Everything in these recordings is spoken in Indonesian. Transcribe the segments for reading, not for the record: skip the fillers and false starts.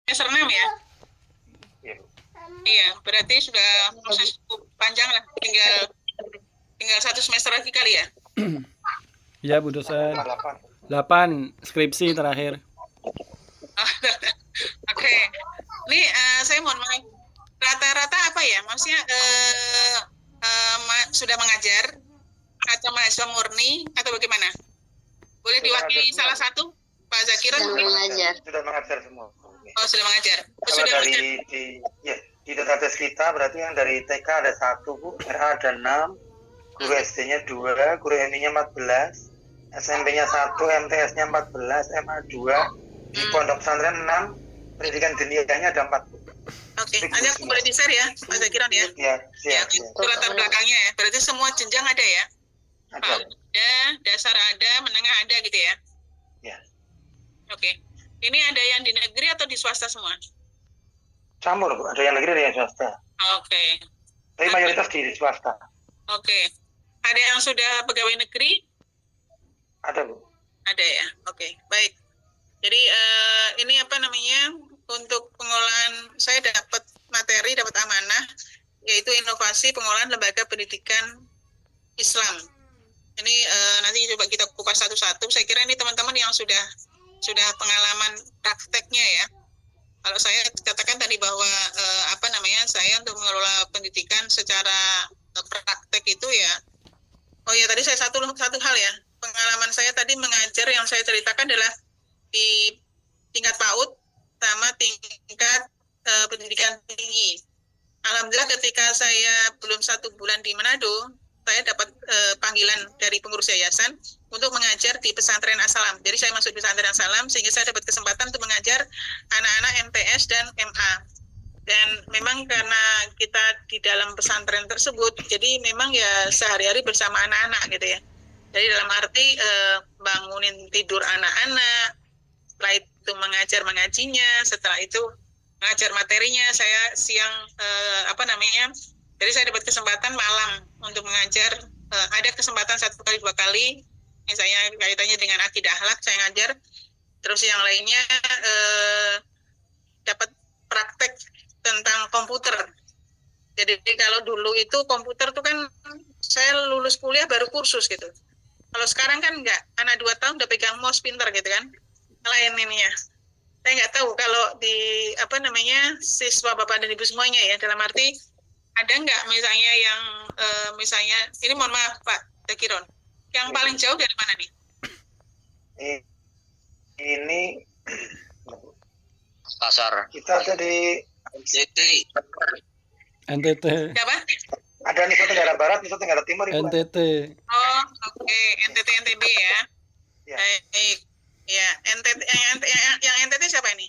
semester 6 ya? Iya. Iya, berarti sudah proses cukup panjang lah. Tinggal 1 semester lagi kali ya? Iya Bu dosen. 8 skripsi terakhir. Oke. Ini saya mohon maaf. Rata-rata apa ya? Maksudnya sudah mengajar atau mahasiswa murni atau bagaimana? Boleh diwakili salah satu, Pak Zakiron? Sudah mengajar semua. Oh, sudah mengajar. Kalau dari di database kita berarti yang dari TK ada 1 Bu, RA ada 6, guru SD-nya 2, guru MI-nya 14, SMP-nya 1, MTS-nya 14, MA 2, di pondok pesantren 6, pendidikan diniyahnya ada 4. Oke, nanti aku boleh di-share ya, Pak Zakiron ya? Iya, siap. Itu latar belakangnya ya. Berarti semua jenjang ada ya? Ada. Dasar ada, menengah ada gitu ya? Iya. Oke. Ini ada yang di negeri atau di swasta semua? Campur Bu, ada yang negeri ada yang swasta. Oke. Tapi mayoritas di swasta. Oke. Ada yang sudah pegawai negeri? Ada Bu. Ada ya. Oke, baik. Jadi ini apa namanya? Untuk pengolahan saya dapat materi, dapat amanah, yaitu inovasi pengolahan lembaga pendidikan Islam. Ini nanti coba kita kupas satu-satu. Saya kira ini teman-teman yang sudah pengalaman prakteknya ya. Kalau saya katakan tadi bahwa saya untuk mengelola pendidikan secara praktek itu ya. Oh ya, tadi saya satu hal ya. Pengalaman saya tadi mengajar yang saya ceritakan adalah di tingkat PAUD sama tingkat pendidikan tinggi. Alhamdulillah ketika saya belum 1 bulan di Manado, saya dapat panggilan dari pengurus yayasan untuk mengajar di pesantren As-Salam. Jadi saya masuk di pesantren As-Salam sehingga saya dapat kesempatan untuk mengajar anak-anak MTS dan MA. Dan memang karena kita di dalam pesantren tersebut, jadi memang ya sehari-hari bersama anak-anak gitu ya. Jadi dalam arti bangunin tidur anak-anak, setelah itu mengajar mengajinya, setelah itu mengajar materinya, saya siang jadi saya dapat kesempatan malam untuk mengajar, ada kesempatan 1 kali 2 kali, misalnya kaitannya dengan akidah akhlak saya ngajar, terus yang lainnya dapat praktek tentang komputer. Jadi kalau dulu itu komputer tuh kan saya lulus kuliah baru kursus gitu. Kalau sekarang kan enggak, anak 2 tahun udah pegang mouse pinter gitu kan, lain ininya. Saya nggak tahu kalau di siswa Bapak dan Ibu semuanya ya, dalam arti ada nggak misalnya yang misalnya ini mohon maaf Pak Zakiron, yang paling jauh dari mana nih? Ini Pasar. kita ada di NTT. Siapa? Ada Nusa Tenggara Barat, Nusa Tenggara Timur. NTT. Oh, oke. NTT NTB ya. Ya. Baik. Ya, NTT yang NTT siapa ini?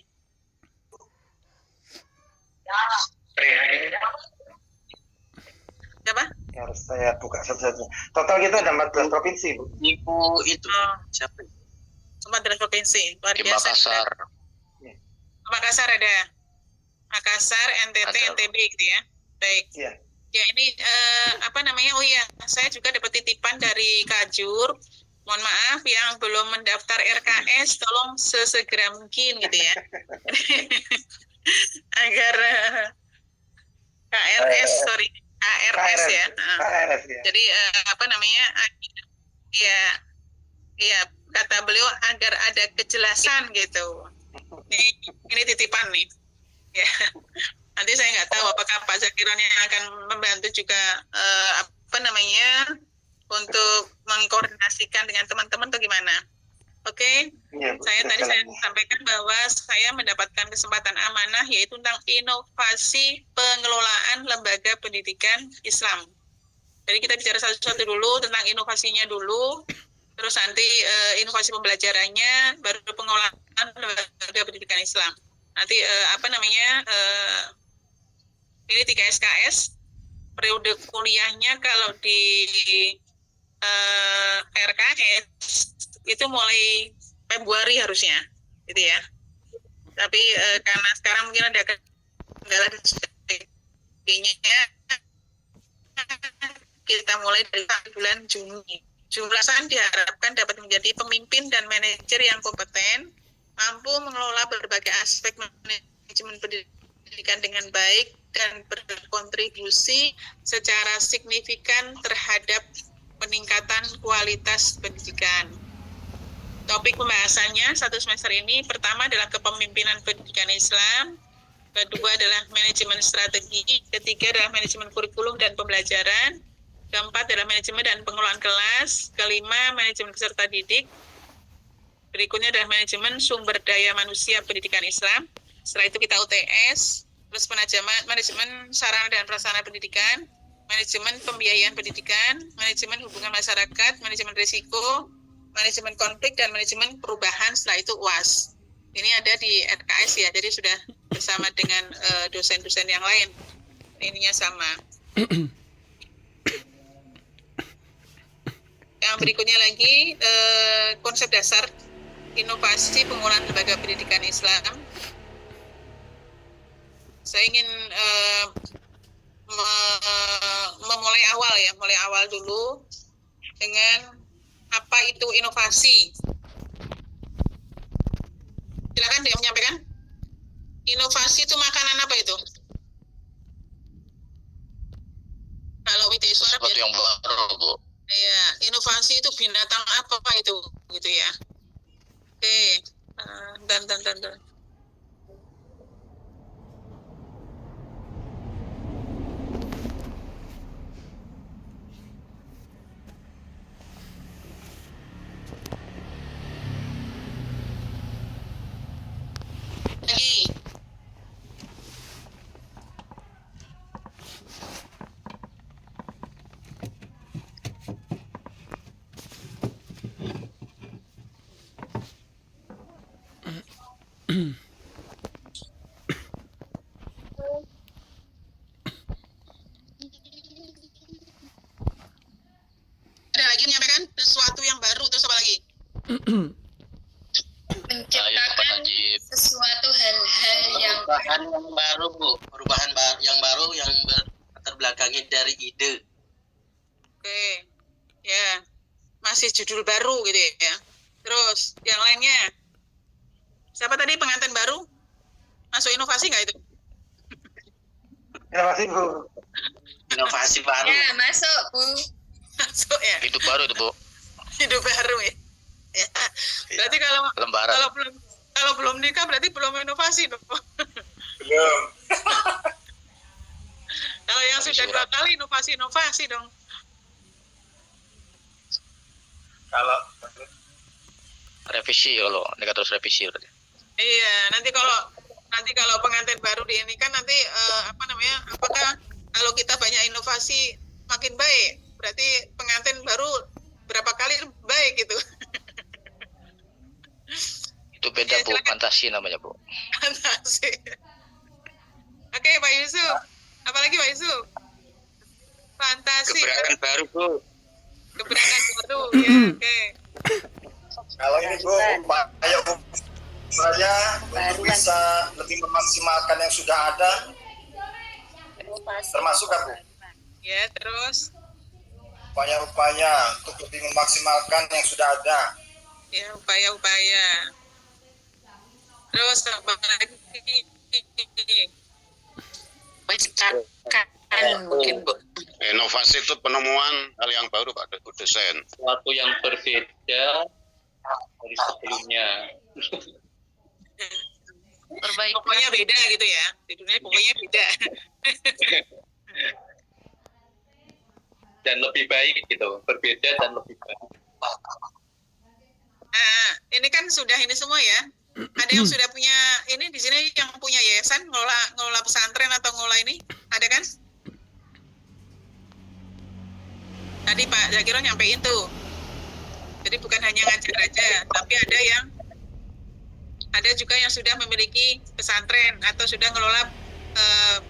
Siapa? Harus saya buka satu-satu. Total kita ada 14 provinsi, Bu. Ibu itu siapa? 14 provinsi. Luar Di biasa. Makassar. Makassar ada. Makassar, NTT, Ada. NTB gitu ya. Baik. Iya. Ya ini oh iya, saya juga dapat titipan dari Kajur. Mohon maaf yang belum mendaftar RKS, tolong sesegera mungkin gitu ya. Agar ARS ya. KRS ya. Jadi ya kata beliau agar ada kejelasan gitu. Ini titipan nih. Ya. Nanti saya nggak tahu apakah Pak Zakiron yang akan membantu juga untuk mengkoordinasikan dengan teman-teman atau gimana. Oke. Ya, Saya sampaikan bahwa saya mendapatkan kesempatan amanah yaitu tentang inovasi pengelolaan lembaga pendidikan Islam. Jadi kita bicara satu-satu dulu tentang inovasinya dulu, terus nanti inovasi pembelajarannya, baru pengelolaan lembaga pendidikan Islam. Nanti ini 3 SKS, periode kuliahnya kalau di RKS itu mulai Februari harusnya, gitu ya. Tapi karena sekarang mungkin ada kendala sebagainya, kita mulai dari bulan Juni. Jumlahnya diharapkan dapat menjadi pemimpin dan manajer yang kompeten, mampu mengelola berbagai aspek manajemen manajemen pendidikan dengan baik dan berkontribusi secara signifikan terhadap peningkatan kualitas pendidikan. Topik pembahasannya satu semester ini, pertama adalah kepemimpinan pendidikan Islam, kedua adalah manajemen strategi, ketiga adalah manajemen kurikulum dan pembelajaran, keempat adalah manajemen dan pengelolaan kelas, kelima manajemen peserta didik, berikutnya adalah manajemen sumber daya manusia pendidikan Islam, setelah itu kita UTS, terus manajemen sarana dan prasarana pendidikan, manajemen pembiayaan pendidikan, manajemen hubungan masyarakat, manajemen risiko, manajemen konflik, dan manajemen perubahan, setelah itu UAS. Ini ada di RKS ya, jadi sudah bersama dengan dosen-dosen yang lain. Ininya sama. Yang berikutnya lagi, konsep dasar inovasi pengolahan lembaga pendidikan Islam. Saya ingin mulai awal dulu dengan apa itu inovasi. Silakan dia menyampaikan. Inovasi itu makanan apa itu? Kalau itu suara sesuatu yang baru, Bu. Iya, inovasi itu binatang apa itu, gitu ya. Oke, dan. Lagi. Ada lagi menyampaikan sesuatu yang baru, terus apa lagi? Menciptakan sesuatu hal-hal yang Perubahan yang baru, Bu. Yang baru yang terbelakangi dari ide. Oke, ya, masih judul baru gitu ya. Terus yang lainnya, siapa tadi pengantin baru? Masuk inovasi nggak itu? Inovasi, Bu. Inovasi baru. ya masuk Bu. Masuk ya, Itu baru itu, Bu. hidup baru ya. Ya. Berarti Lembaran. kalau belum nikah berarti belum inovasi dong. Belum. Kalau yang sudah 2 kali inovasi dong. Kalau Revisi kalau nikah terus revisi berarti. Iya, nanti kalau pengantin baru di ini kan nanti apakah kalau kita banyak inovasi makin baik, berarti pengantin baru berapa kali baik gitu. Itu beda, Ya, Bu. silakan. Fantasi namanya, Bu. Fantasi. Oke, Pak Yusuf. Apalagi Pak Yusuf? Fantasi. Gebrakan baru, Bu. Gebrakan baru. Ya, oke. Kalau ini Bu, upaya saya untuk bisa lebih memaksimalkan yang sudah ada, termasuk Bu, Ya, terus upaya-upaya untuk lebih memaksimalkan yang sudah ada. ya upaya-upaya. Terus apa lagi? Menciptakan mungkin Bu. Inovasi itu penemuan hal yang baru, Pak dosen. Sesuatu yang berbeda dari sebelumnya. Pokoknya beda gitu ya. Di dunia pokoknya beda. Dan lebih baik gitu. Berbeda dan lebih baik. Nah, ini kan sudah ini semua ya. Ada yang sudah punya ini di sini yang punya yayasan ngelola pesantren atau ngelola ini? Ada kan? Tadi Pak Zakiro nyampein tuh. Jadi bukan hanya ngajar aja, tapi ada juga yang sudah memiliki pesantren atau sudah ngelola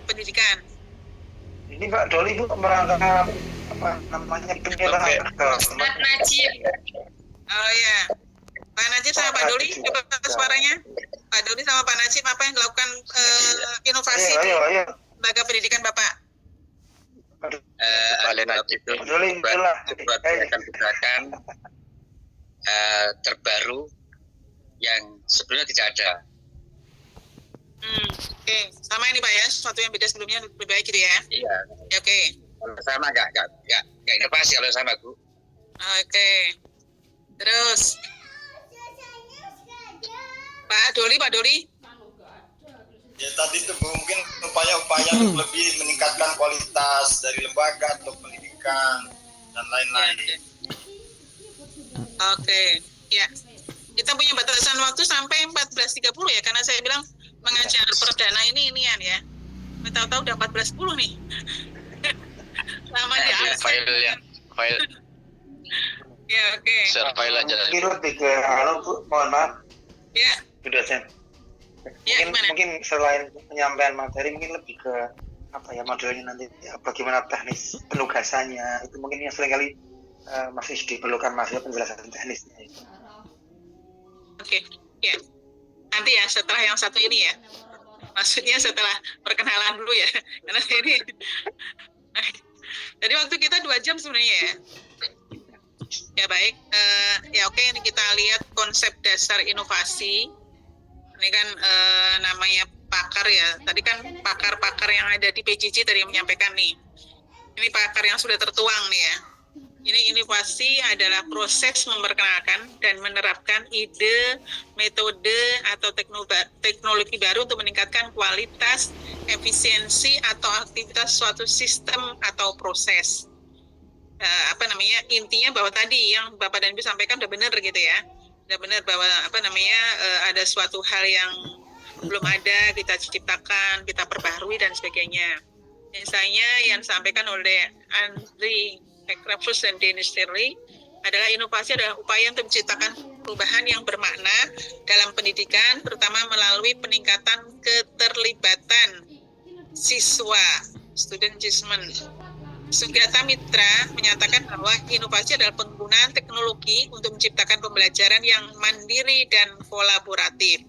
pendidikan. ini Pak Doli, Bu, merangkap apa namanya penyerahan ke Ustaz Najib. Oh ya, Pak Najib sama Pak Doli, coba suaranya. Pak Doli sama Pak Najib apa yang dilakukan inovasi ayo. lembaga pendidikan Bapak? Kalian Najib. Pak Doli, itulah. Gerakan terbaru yang sebelumnya tidak ada. sama ini Pak ya, sesuatu yang beda sebelumnya lebih baik gitu ya. Iya. Ya, oke. Kalau sama nggak inovasi kalau sama Bu. Oke. Terus Pak Doli. Ya tadi itu Bu, mungkin upaya-upaya untuk lebih meningkatkan kualitas dari lembaga atau pendidikan dan lain-lain. Oke. Ya. Kita punya batasan waktu sampai 14.30 ya, karena saya bilang mengajar perdana inian ya. Tahu-tahu udah 14.10 nih. Lama di absen. File Ya, oke. share file aja. Mungkin lebih ke Bu, mohon maaf, Ya, Bu dosen. ya gimana? Mungkin selain penyampaian materi, mungkin lebih ke apa ya modelnya nanti, ya, bagaimana teknis penugasannya, itu mungkin yang seringkali masih diperlukan masih penjelasan teknisnya. Oke, ya. Nanti ya setelah yang satu ini ya. Maksudnya setelah perkenalan dulu ya. Karena ini jadi waktu kita 2 jam sebenarnya ya. Ya baik. Ya oke, ini kita lihat konsep dasar inovasi. Ini kan namanya pakar ya. Tadi kan pakar-pakar yang ada di PJJ tadi yang menyampaikan nih. Ini pakar yang sudah tertuang nih ya. Ini inovasi adalah proses memperkenalkan dan menerapkan ide, metode, atau teknologi baru untuk meningkatkan kualitas, efisiensi, atau aktivitas suatu sistem atau proses. Intinya bahwa tadi yang Bapak dan Ibu sampaikan udah benar gitu ya. Udah benar bahwa ada suatu hal yang belum ada, kita ciptakan, kita perbaharui, dan sebagainya. Misalnya yang disampaikan oleh Andri Ekrafus dan Dennis Sterling adalah inovasi adalah upaya untuk menciptakan perubahan yang bermakna dalam pendidikan, terutama melalui peningkatan keterlibatan siswa, student engagement. Sugata Mitra menyatakan bahwa inovasi adalah penggunaan teknologi untuk menciptakan pembelajaran yang mandiri dan kolaboratif.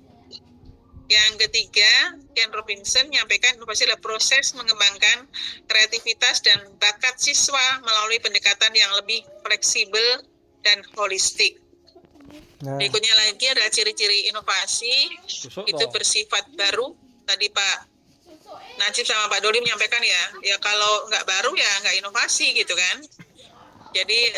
Yang ketiga, Ken Robinson menyampaikan inovasi adalah proses mengembangkan kreativitas dan bakat siswa melalui pendekatan yang lebih fleksibel dan holistik. Berikutnya lagi adalah ciri-ciri inovasi, itu bersifat baru. Tadi Pak Najib sama Pak Doli menyampaikan ya kalau nggak baru ya nggak inovasi gitu kan. Jadi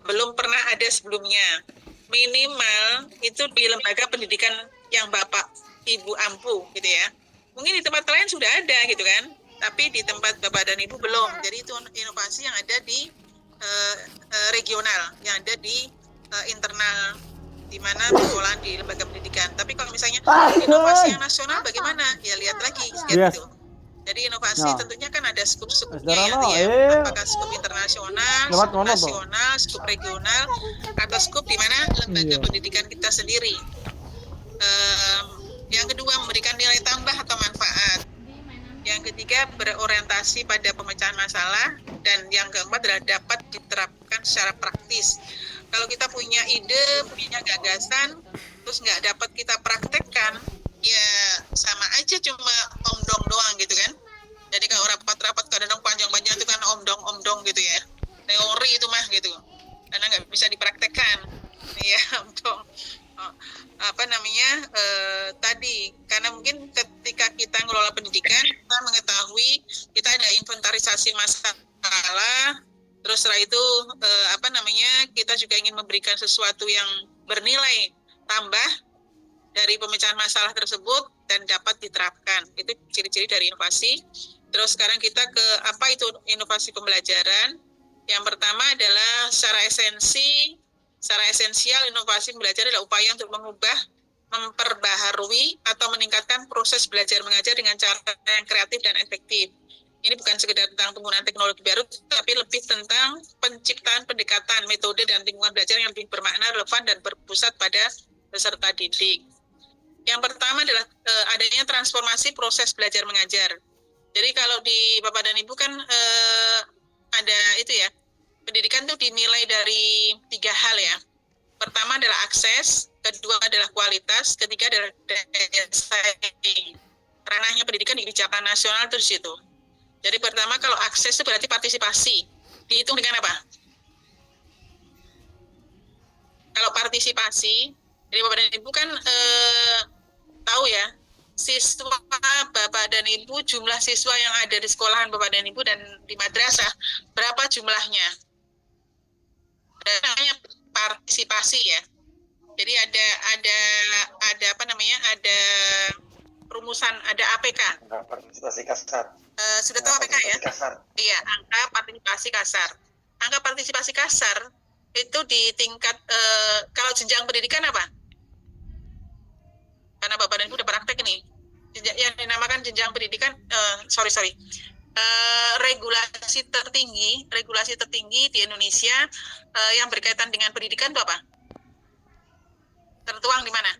belum pernah ada sebelumnya. Minimal itu di lembaga pendidikan yang Bapak Ibu ampu gitu ya. Mungkin di tempat lain sudah ada gitu kan, tapi di tempat Bapak dan Ibu belum. Jadi itu inovasi yang ada di regional, yang ada di internal, di mana pengolahan di lembaga pendidikan. Tapi kalau misalnya inovasi yang nasional bagaimana? Ya lihat lagi gitu. Jadi inovasi tentunya kan ada skup-skupnya ya. Apakah skup internasional, skup nasional, skup regional, atau skup di mana lembaga pendidikan kita sendiri. Yang kedua, memberikan nilai tambah atau manfaat. Yang ketiga, berorientasi pada pemecahan masalah. Dan yang keempat adalah dapat diterapkan secara praktis. Kalau kita punya ide, punya gagasan, terus nggak dapat kita praktekkan, ya sama aja cuma omdong doang gitu kan. Jadi kalau rapat-rapat kadang panjang-panjang itu kan omdong gitu ya. Teori itu mah gitu. Karena nggak bisa dipraktekkan. Ya, omdong. Tadi karena mungkin ketika kita ngelola pendidikan kita mengetahui kita ada inventarisasi masalah, terus setelah itu kita juga ingin memberikan sesuatu yang bernilai tambah dari pemecahan masalah tersebut dan dapat diterapkan. Itu ciri-ciri dari inovasi. Terus sekarang kita ke apa itu inovasi pembelajaran. Yang pertama adalah secara esensial inovasi belajar adalah upaya untuk mengubah, memperbaharui, atau meningkatkan proses belajar mengajar dengan cara yang kreatif dan efektif. Ini bukan sekedar tentang penggunaan teknologi baru, tapi lebih tentang penciptaan pendekatan, metode, dan lingkungan belajar yang lebih bermakna, relevan, dan berpusat pada peserta didik. Yang pertama adalah adanya transformasi proses belajar mengajar. Jadi kalau di Bapak dan Ibu kan ada itu ya, pendidikan itu dinilai dari 3 hal ya. Pertama adalah akses, kedua adalah kualitas, ketiga adalah daya saing. Ranahnya pendidikan di kebijakan nasional itu di situ. Jadi pertama kalau akses itu berarti partisipasi. Dihitung dengan apa? Kalau partisipasi, jadi Bapak dan Ibu kan tahu ya, siswa Bapak dan Ibu, jumlah siswa yang ada di sekolahan Bapak dan Ibu dan di madrasah, berapa jumlahnya? Ada namanya partisipasi ya. Jadi ada apa namanya? Ada rumusan, ada APK. Partisipasi kasar. Sudah tahu APK ya? Kasar. Iya, angka partisipasi kasar. Angka partisipasi kasar itu di tingkat kalau jenjang pendidikan apa? Karena Bapak dan Ibu udah praktek ini. Yang dinamakan jenjang pendidikan, regulasi tertinggi di Indonesia yang berkaitan dengan pendidikan itu apa? Tertuang di mana?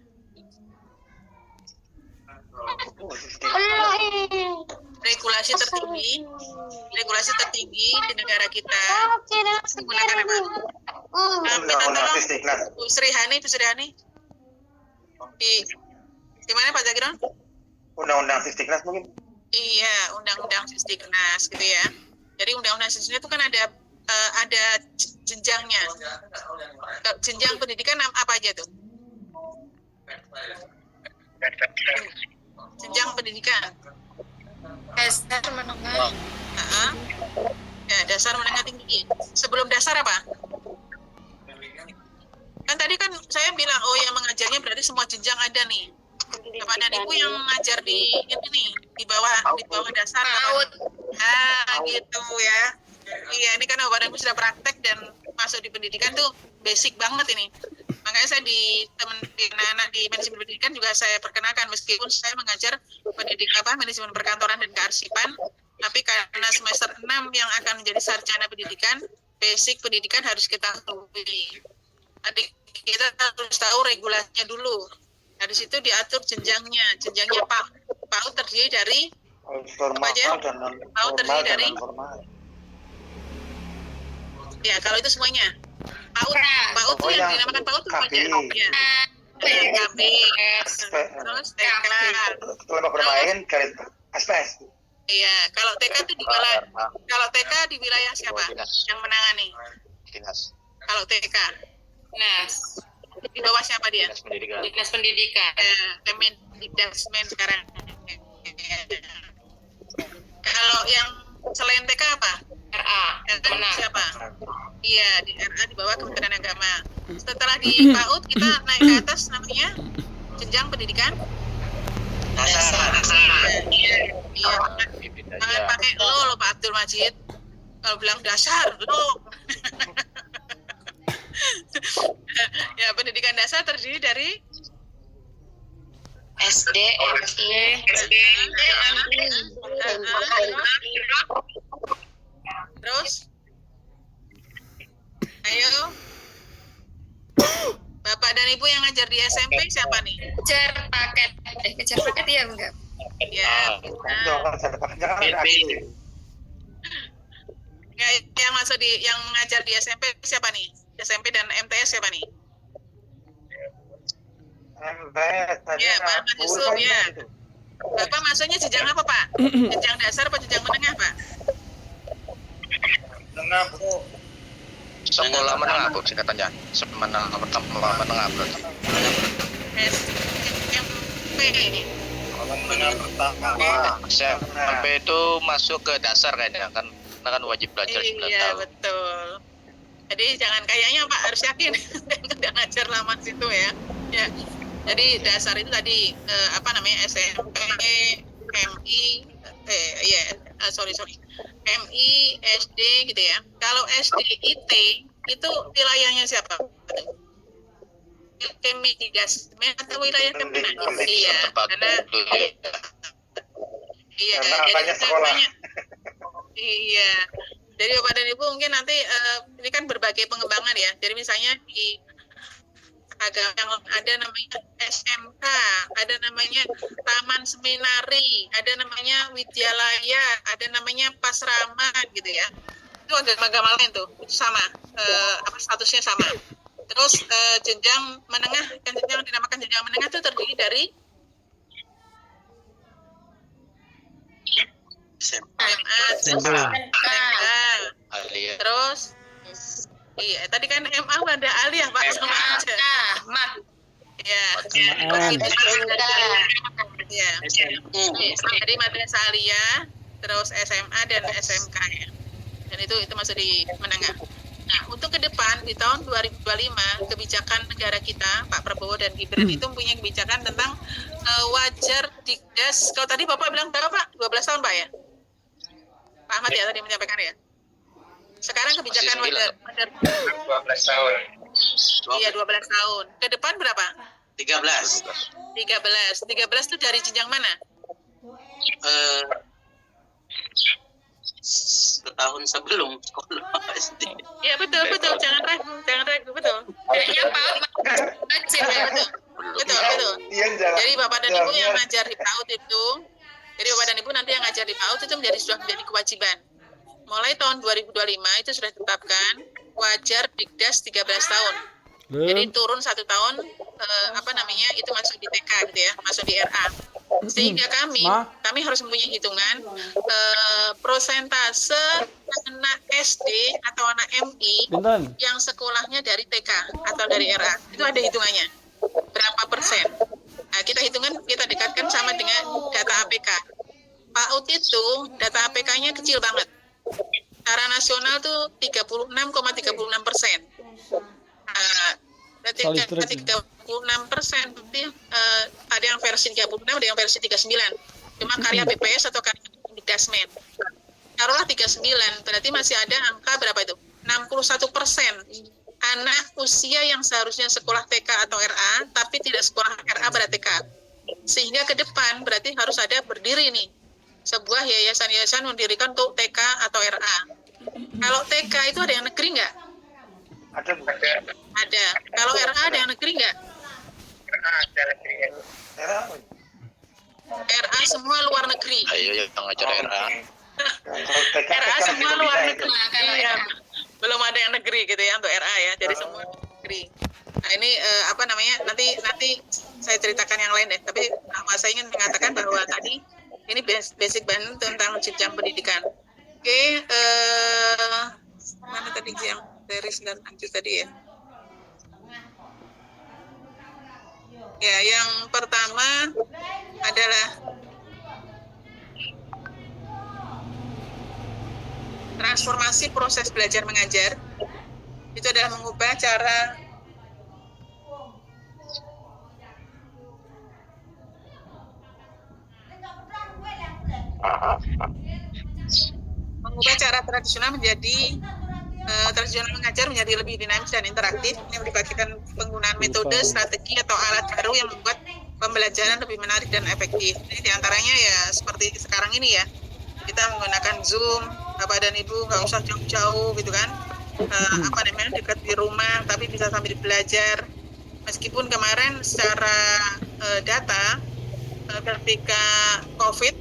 Regulasi tertinggi di negara kita menggunakan apa? Minta tolong Bu Sri Hani. Di mana Pak Zagiron? Undang-undang Sisdiknas mungkin. Iya, undang-undang Sisdiknas gitu ya. Jadi undang-undang Sisdiknas itu kan ada jenjangnya. Jenjang pendidikan apa aja tuh? Jenjang pendidikan. Dasar menengah. Ya, dasar menengah tinggi. Sebelum dasar apa? Kan tadi kan saya bilang, oh yang mengajarnya berarti semua jenjang ada nih. Bapak dan Ibu yang mengajar di ini nih, di bawah dasar apa? Gitu ya. Iya, ini kan Bapak dan Ibu sudah praktek dan masuk di pendidikan tuh basic banget ini. Makanya saya di anak-anak di manajemen pendidikan juga saya perkenalkan, meskipun saya mengajar manajemen perkantoran dan kearsipan, tapi karena semester 6 yang akan menjadi sarjana pendidikan, basic pendidikan harus kita ketahui. Adik kita harus tahu regulasinya dulu. Dari situ diatur jenjangnya PAUD terdiri dari apa aja? PAUD terdiri dari ya kalau itu semuanya. PAUD itu yang dinamakan PAUD itu semuanya. Ya, KB, terus TK. Kelompok bermain garis SPS. Iya, kalau TK itu di wilayah siapa yang menangani? Dinas Kalau TK. Nah, Di bawah siapa dia? Pendidikan. Dinas Pendidikan. Kemendikbudrismen sekarang. Kalau yang selain TK apa? RA. Menang. Siapa? Iya, di RA di bawah Kementerian Agama. Setelah di PAUD kita naik ke atas namanya jenjang pendidikan Dasar. Iya. Jangan pakai lo Pak Abdul Majid. Kalau bilang dasar lo. Ya, pendidikan dasar terdiri dari SD, terus ayo Bapak dan Ibu yang ngajar di SMP siapa nih? kejar paket ya enggak? Ya, yang masuk yang mengajar di SMP siapa nih? SMP dan MTS siapa nih? Ya, Pak Yusuf ya. Bapak masuknya jenjang apa Pak? Jenjang dasar apa jenjang menengah Pak? Menengah, Bu. Sekolah menengah Bu singkatannya. Menengah berarti. SMP. Kalau menengah pertama. Sampai itu masuk ke dasar kayaknya kan wajib belajar 9 Iya, tahun. betul. Jadi jangan kayaknya Pak, harus yakin udah ngajar lama situ ya. Ya. Jadi dasar itu tadi SMP, MI, MI, SD gitu ya. Kalau SD IT itu wilayahnya siapa? Kemendikbudrismen atau wilayah Kemenak? Iya, karena banyak sekolah. Iya. Jadi Bapak dan Ibu mungkin nanti ini kan berbagai pengembangan ya. Jadi misalnya di agama yang ada namanya SMK, ada namanya Taman Seminari, ada namanya Widyalaya, ada namanya Pasrama gitu ya. Itu agama-agama lain tuh, itu sama, statusnya sama. Terus jenjang menengah, kan yang dinamakan jenjang menengah itu terdiri dari terus iya tadi kan MA ada aliyah Pak sama aja Mat. ya Ya. Jadi madrasah aliyah, terus SMA dan SMK ya. Dan itu masuk di menengah. Nah, untuk ke depan di tahun 2025 kebijakan negara kita Pak Prabowo dan Gibran itu punya kebijakan tentang wajar Dikdas. Kalau tadi Bapak bilang berapa Pak? 12 tahun Pak ya? Pak Ahmad ya tadi menyampaikan ya. Sekarang kebijakan wajar 12 tahun. iya 12 tahun. Ke depan berapa? 13. 13 itu dari jenjang mana? Setahun sebelum sekolah SD. Iya betul, jangan ragu, betul. Kayaknya PAUD wajib ya. Betul. Iya, jangan. Jadi Bapak dan Ibu Jangan. yang ngajar di PAUD itu, jadi Bapak dan Ibu nanti yang ngajar di PAUD itu sudah menjadi kewajiban. Mulai tahun 2025 itu sudah ditetapkan wajar Dikdas 13 tahun. Jadi turun 1 tahun itu masuk di TK gitu ya, masuk di RA. Sehingga kami harus mempunyai hitungan prosentase anak SD atau anak MI Pinten? yang sekolahnya dari TK atau dari RA. Itu ada hitungannya. Berapa persen? Nah, kita dekatkan sama dengan data APK. PAUD itu data APK-nya kecil banget. Secara nasional tuh 36,36%. Berarti 36%, berarti ada yang versi 36, ada yang versi 39. Cuma karya BPS atau karya Dikdasmen. Taruhlah 39, berarti masih ada angka berapa itu? 61% anak usia yang seharusnya sekolah TK atau RA, tapi tidak sekolah RA pada TK. Sehingga ke depan berarti harus ada berdiri nih, sebuah yayasan-yayasan mendirikan untuk TK atau RA. Kalau TK itu ada yang negeri nggak? Ada. Ada. Kalau RA ada yang negeri nggak? RA semua luar negeri. Ayo yang ngajar RA. RA semua luar negeri. Iya. Belum ada yang negeri gitu ya untuk RA ya. Jadi semua negeri. Nah ini nanti saya ceritakan yang lain deh. Tapi saya ingin mengatakan bahwa tadi ini basic banget tentang jenjang pendidikan. Oke, mana tadi yang dari 9 lanjut tadi ya? Ya, yang pertama adalah transformasi proses belajar mengajar. Itu adalah mengubah cara tradisional menjadi tradisional mengajar menjadi lebih dinamis dan interaktif, yang melibatkan penggunaan metode, strategi atau alat baru yang membuat pembelajaran lebih menarik dan efektif. Ini diantaranya ya seperti sekarang ini ya, kita menggunakan Zoom, Bapak dan Ibu nggak usah jauh-jauh gitu kan, dekat di rumah, tapi bisa sambil belajar. Meskipun kemarin secara data ketika COVID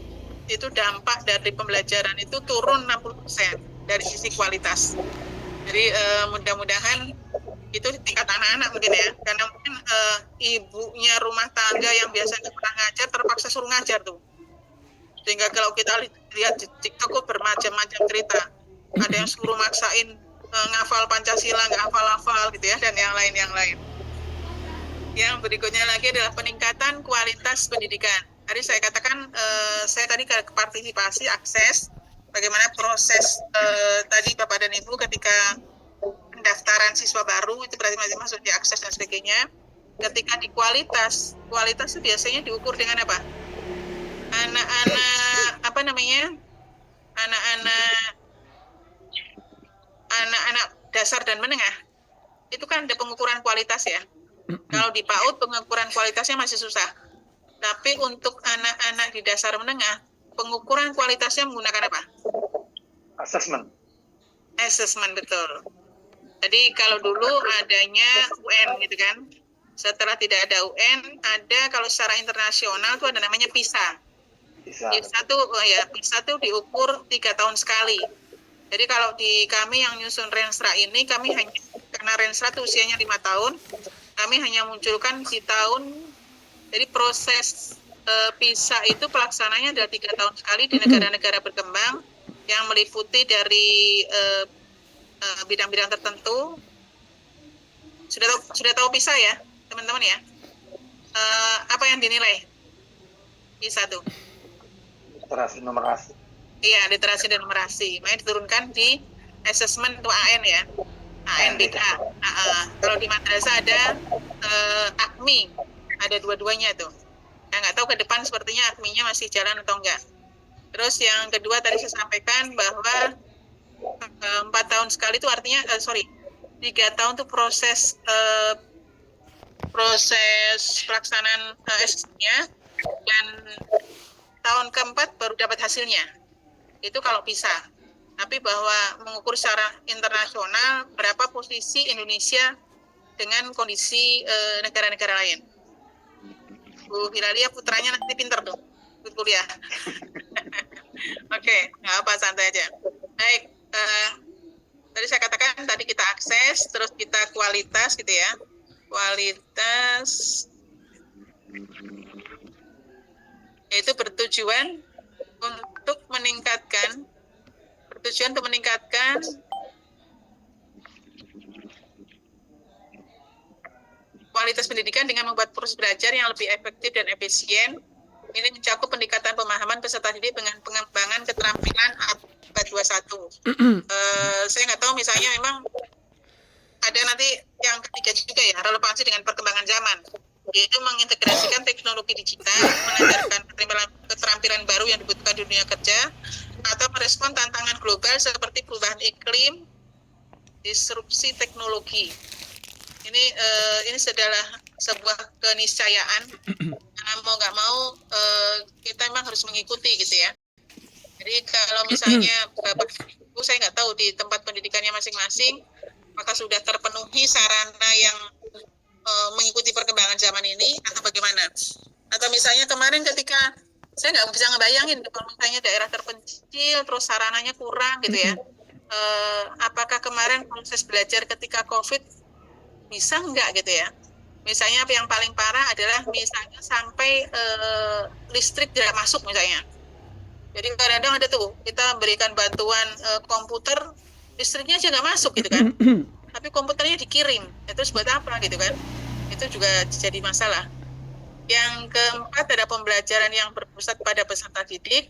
itu dampak dari pembelajaran itu turun 60% dari sisi kualitas. Jadi mudah-mudahan itu di tingkat anak-anak mungkin ya, karena mungkin ibunya rumah tangga yang biasanya pernah ngajar terpaksa suruh ngajar tuh. Sehingga kalau kita lihat di TikTok kok bermacam-macam cerita. Ada yang suruh maksain ngafal Pancasila, nggak hafal-hafal gitu ya, dan yang lain. Yang berikutnya lagi adalah peningkatan kualitas pendidikan. Tadi saya katakan, saya tadi ke partisipasi, akses, bagaimana proses tadi Bapak dan Ibu ketika pendaftaran siswa baru, itu berarti masih masuk di akses dan sebagainya. Ketika di kualitas itu biasanya diukur dengan apa? Anak-anak dasar dan menengah. Itu kan ada pengukuran kualitas ya. Kalau di PAUD pengukuran kualitasnya masih susah. Tapi untuk anak-anak di dasar menengah, pengukuran kualitasnya menggunakan apa? Assessment, betul. Jadi kalau dulu adanya UN gitu kan. Setelah tidak ada UN, ada kalau secara internasional itu ada namanya PISA. PISA tuh diukur 3 tahun sekali. Jadi kalau di kami yang nyusun Renstra ini, kami hanya, karena Renstra itu usianya 5 tahun, kami hanya munculkan di tahun. Jadi proses PISA itu pelaksananya adalah 3 tahun sekali di negara-negara berkembang yang meliputi dari bidang-bidang tertentu. Sudah tahu PISA ya, teman-teman ya? Apa yang dinilai? bisa tuh. Literasi numerasi. Iya, literasi dan numerasi. Makanya diturunkan di assessment untuk AN ya. ANBK. Kalau di madrasah ada AKMI, ada dua-duanya tuh. Nah, nggak tahu ke depan sepertinya AKMI-nya masih jalan atau enggak. Terus yang kedua tadi saya sampaikan bahwa 4 tahun sekali itu artinya 3 tahun itu proses pelaksanaan S-nya, dan tahun keempat baru dapat hasilnya. Itu kalau bisa. Tapi bahwa mengukur secara internasional berapa posisi Indonesia dengan kondisi negara-negara lain. Bu Hilalia putranya nanti pinter tuh, ikut kuliah. Oke, nggak apa, santai aja. Baik, tadi saya katakan tadi kita akses, terus kita kualitas gitu ya. Kualitas itu bertujuan untuk meningkatkan kualitas pendidikan dengan membuat proses belajar yang lebih efektif dan efisien. Ini mencakup pendekatan pemahaman peserta didik dengan pengembangan keterampilan abad 21. Saya nggak tahu misalnya memang ada nanti yang ketiga juga ya, relevansi dengan perkembangan zaman, yaitu mengintegrasikan teknologi digital, mengajarkan keterampilan baru yang dibutuhkan di dunia kerja, atau merespon tantangan global seperti perubahan iklim, disrupsi teknologi. Ini adalah sebuah keniscayaan, karena mau nggak mau kita memang harus mengikuti gitu ya. Jadi kalau misalnya Bapak Ibu, saya nggak tahu di tempat pendidikannya masing-masing apakah sudah terpenuhi sarana yang mengikuti perkembangan zaman ini atau bagaimana. Atau misalnya kemarin ketika saya nggak bisa ngebayangin kalau misalnya daerah terpencil terus sarananya kurang gitu ya. Apakah kemarin proses belajar ketika COVID bisa nggak gitu ya. Misalnya yang paling parah adalah misalnya sampai listrik tidak masuk misalnya. Jadi kadang-kadang ada tuh kita berikan bantuan komputer, listriknya aja nggak masuk gitu kan. Tapi komputernya dikirim, itu buat apa gitu kan. Itu juga jadi masalah. Yang keempat ada pembelajaran yang berpusat pada peserta didik.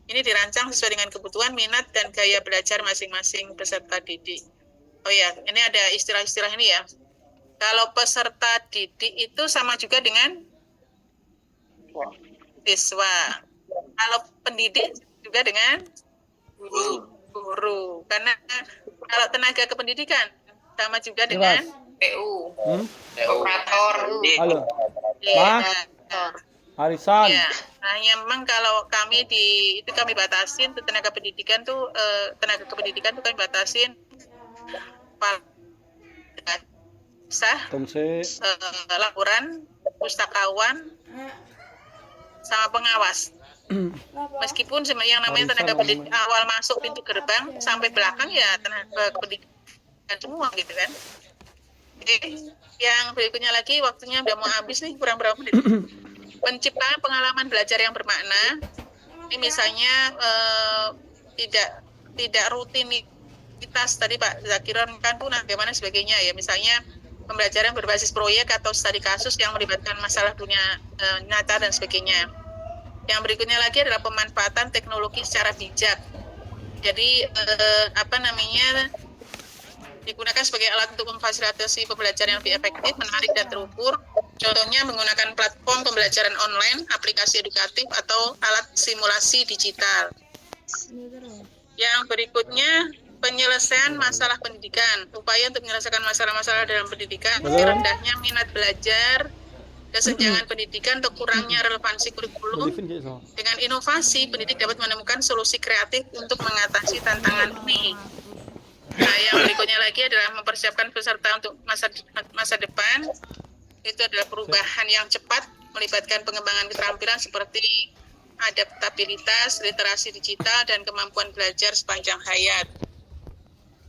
Ini dirancang sesuai dengan kebutuhan, minat, dan gaya belajar masing-masing peserta didik. Oh ya, ini ada istilah-istilah ini ya. Kalau peserta didik itu sama juga dengan siswa. Kalau pendidik juga dengan guru. Karena kalau tenaga kependidikan sama juga dengan PU. Operator. Halo. Ya. Arisan. Ya. Nah, memang kalau kami kami batasin tuh tenaga kependidikan tuh kami batasin laporan, pustakawan, sama pengawas. Meskipun yang namanya tenaga pendidik awal masuk pintu gerbang sampai belakang ya tenaga kependidikan semua gitu kan. Yang berikutnya lagi, waktunya udah mau habis nih, kurang berapa menit. Penciptaan pengalaman belajar yang bermakna. Ini misalnya tidak rutinitas tadi Pak Zakiron kan pun bagaimana sebagainya ya. Misalnya pembelajaran berbasis proyek atau studi kasus yang melibatkan masalah dunia nyata dan sebagainya. Yang berikutnya lagi adalah pemanfaatan teknologi secara bijak. Jadi digunakan sebagai alat untuk memfasilitasi pembelajaran yang lebih efektif, menarik, dan terukur. Contohnya menggunakan platform pembelajaran online, aplikasi edukatif, atau alat simulasi digital. Yang berikutnya, penyelesaian masalah pendidikan. Upaya untuk menyelesaikan masalah-masalah dalam pendidikan, rendahnya minat belajar, kesenjangan pendidikan, atau kurangnya relevansi kurikulum. Dengan inovasi, pendidik dapat menemukan solusi kreatif untuk mengatasi tantangan ini. Nah, yang berikutnya lagi adalah mempersiapkan peserta untuk masa depan. Itu adalah perubahan yang cepat, melibatkan pengembangan keterampilan seperti adaptabilitas, literasi digital, dan kemampuan belajar sepanjang hayat.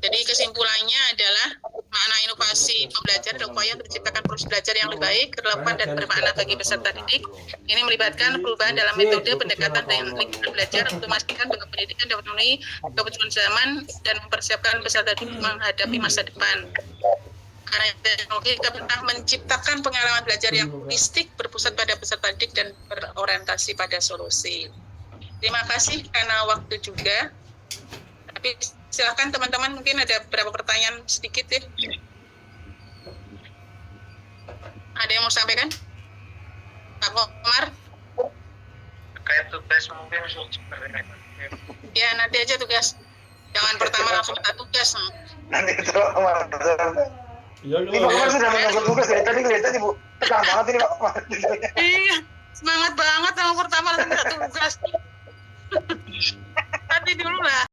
Jadi kesimpulannya adalah makna inovasi pembelajaran dan upaya untuk menciptakan proses belajar yang lebih baik, relevan, dan bermakna bagi peserta didik. Ini melibatkan perubahan dalam metode pendekatan dan lingkungan belajar untuk memastikan bahwa pendidikan dapat memenuhi kebutuhan zaman dan mempersiapkan peserta didik menghadapi masa depan. Karena teknologi pernah menciptakan pengalaman belajar yang holistik, berpusat pada peserta didik dan berorientasi pada solusi. Terima kasih karena waktu juga. Tapi silakan teman-teman, mungkin ada beberapa pertanyaan sedikit ya. Ada yang mau sampaikan? Pak Komar? Kayak tugas mungkin. Ya, nanti aja tugas. Jangan pertama langsung minta tugas. Nanti itu Pak Komar. Iya, Ini Pak Komar sudah menunggu tugas dari tadi, kelihatan Ibu tegang banget ini Pak Komar. Iya, semangat banget sama pertama langsung minta tugas. Tadi dulu lah.